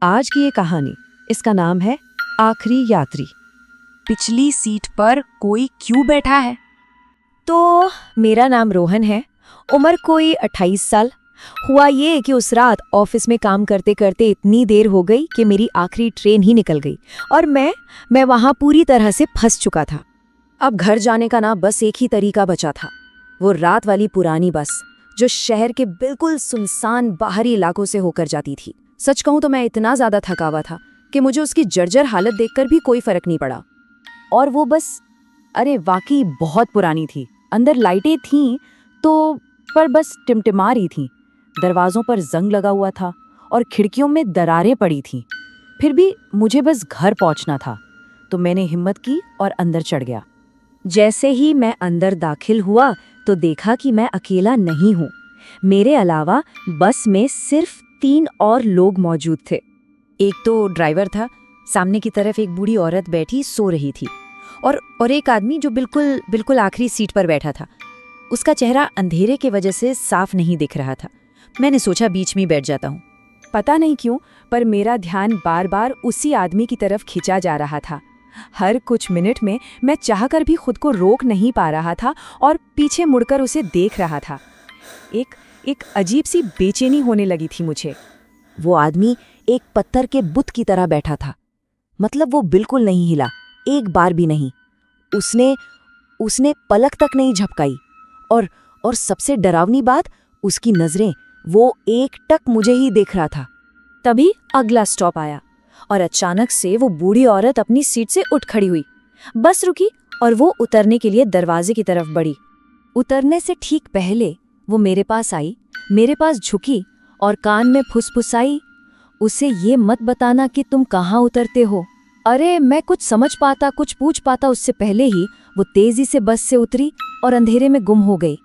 आज की ये कहानी, इसका नाम है आखिरी यात्री। पिछली सीट पर कोई क्यों बैठा है? तो मेरा नाम रोहन है, उम्र कोई 28 साल। हुआ ये कि उस रात ऑफिस में काम करते करते इतनी देर हो गई कि मेरी आखिरी ट्रेन ही निकल गई और मैं वहां पूरी तरह से फंस चुका था। अब घर जाने का ना बस एक ही तरीका बचा था, वो रात वाली पुरानी बस जो शहर के बिल्कुल सुनसान बाहरी इलाकों से होकर जाती थी। सच कहूं तो मैं इतना ज्यादा थका हुआ था कि मुझे उसकी जर्जर हालत देखकर भी कोई फर्क नहीं पड़ा। और वो बस अरे वाकई बहुत पुरानी थी। अंदर लाइटें थीं तो पर बस टिमटिमा रही थीं। दरवाज़ों पर जंग लगा हुआ था और खिड़कियों में दरारें पड़ी थीं। फिर भी मुझे बस घर पहुंचना था, तो मैंने हिम्मत की और अंदर चढ़ गया। जैसे ही मैं अंदर दाखिल हुआ तो देखा कि मैं अकेला नहीं हूँ। मेरे अलावा बस में सिर्फ 3 और लोग मौजूद थे। एक तो ड्राइवर था, सामने की तरफ एक बूढ़ी औरत बैठी सो रही थी और एक आदमी जो बिल्कुल आखिरी सीट पर बैठा था। उसका चेहरा अंधेरे की वजह से साफ नहीं दिख रहा था। मैंने सोचा बीच में बैठ जाता हूँ। पता नहीं क्यों, पर मेरा ध्यान बार बार उसी आदमी की तरफ खिंचा जा रहा था। हर कुछ मिनट में मैं चाहकर भी खुद को रोक नहीं पा रहा था और पीछे मुड़कर उसे देख रहा था। एक अजीब सी बेचैनी होने लगी थी मुझे। वो आदमी एक पत्थर के बुत की तरह बैठा था। मतलब वो बिल्कुल नहीं हिला, एक बार भी नहीं। उसने पलक तक नहीं झपकाई और सबसे डरावनी बात, उसकी नजरें, वो एकटक मुझे ही देख रहा था। तभी अगला स्टॉप आया और अचानक से वो बूढ़ी औरत अपनी सीट से उठ खड़ी हुई। बस रुकी और वो उतरने के लिए दरवाजे की तरफ बढ़ी। उतरने से ठीक पहले वो मेरे पास आई, मेरे पास झुकी और कान में फुसफुसाई, उसे ये मत बताना कि तुम कहाँ उतरते हो। अरे मैं कुछ समझ पाता, कुछ पूछ पाता उससे पहले ही वो तेजी से बस से उतरी और अंधेरे में गुम हो गई।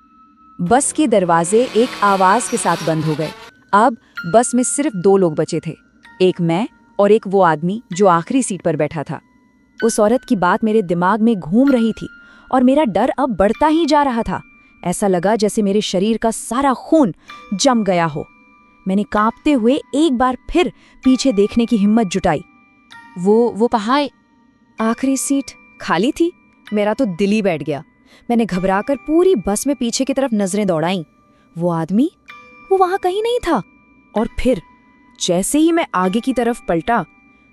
बस के दरवाजे एक आवाज के साथ बंद हो गए। अब बस में सिर्फ 2 लोग बचे थे, एक मैं और एक वो आदमी जो आखिरी सीट पर बैठा था। उस औरत की बात मेरे दिमाग में घूम रही थी और मेरा डर अब बढ़ता ही जा रहा था। ऐसा लगा जैसे मेरे शरीर का सारा खून जम गया हो। मैंने कांपते हुए एक बार फिर पीछे देखने की हिम्मत जुटाई। वो पहाड़ आखिरी सीट खाली थी। मेरा तो दिल ही बैठ गया। मैंने घबराकर पूरी बस में पीछे की तरफ नजरें दौड़ाईं। वो आदमी, वो वहां कहीं नहीं था। और फिर जैसे ही मैं आगे की तरफ पलटा,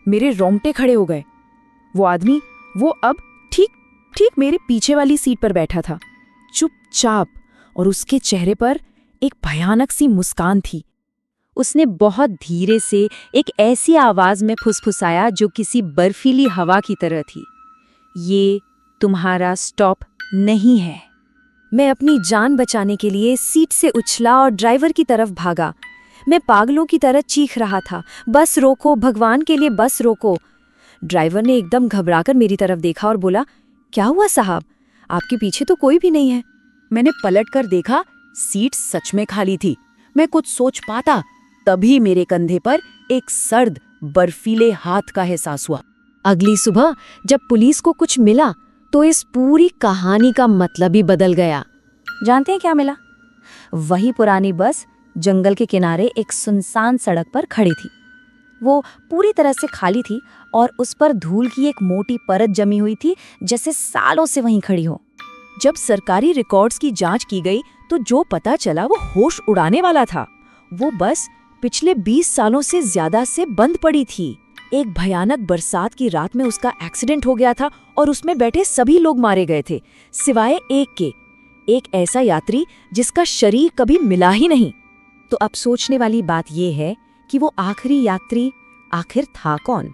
मेरे रोंगटे खड़े हो गए। वो आदमी, वो अब ठीक मेरे पीछे वाली सीट पर बैठा था, चुपचाप, और उसके चेहरे पर एक भयानक सी मुस्कान थी। उसने बहुत धीरे से एक ऐसी आवाज में फुसफुसाया जो किसी बर्फीली हवा की तरह थी, ये तुम्हारा स्टॉप नहीं है। मैं अपनी जान बचाने के लिए सीट से उछला और ड्राइवर की तरफ भागा। मैं पागलों की तरह चीख रहा था, बस रोको, भगवान के लिए बस रोको। ड्राइवर ने एकदम घबराकर मेरी तरफ देखा और बोला, क्या हुआ साहब, आपके पीछे तो कोई भी नहीं है। मैंने पलटकर देखा, सीट सच में खाली थी। मैं कुछ सोच पाता तभी मेरे कंधे पर एक सर्द बर्फीले हाथ का एहसास हुआ। अगली सुबह जब पुलिस को कुछ मिला तो इस पूरी कहानी का मतलब ही बदल गया। जानते हैं क्या मिला? वही पुरानी बस जंगल के किनारे एक सुनसान सड़क पर खड़ी थी। वो पूरी तरह से खाली थी और उस पर धूल की एक मोटी परत जमी हुई थी, जैसे सालों से वहीं खड़ी हो। जब सरकारी रिकॉर्ड्स की जांच की गई तो जो पता चला वो होश उड़ाने वाला था। वो बस पिछले 20 सालों से ज्यादा से बंद पड़ी थी। एक भयानक बरसात की रात में उसका एक्सीडेंट हो गया था और उसमें बैठे सभी लोग मारे गए थे, सिवाय एक के, एक ऐसा यात्री जिसका शरीर कभी मिला ही नहीं। तो अब सोचने वाली बात यह है कि वो आखिरी यात्री आखिर था कौन?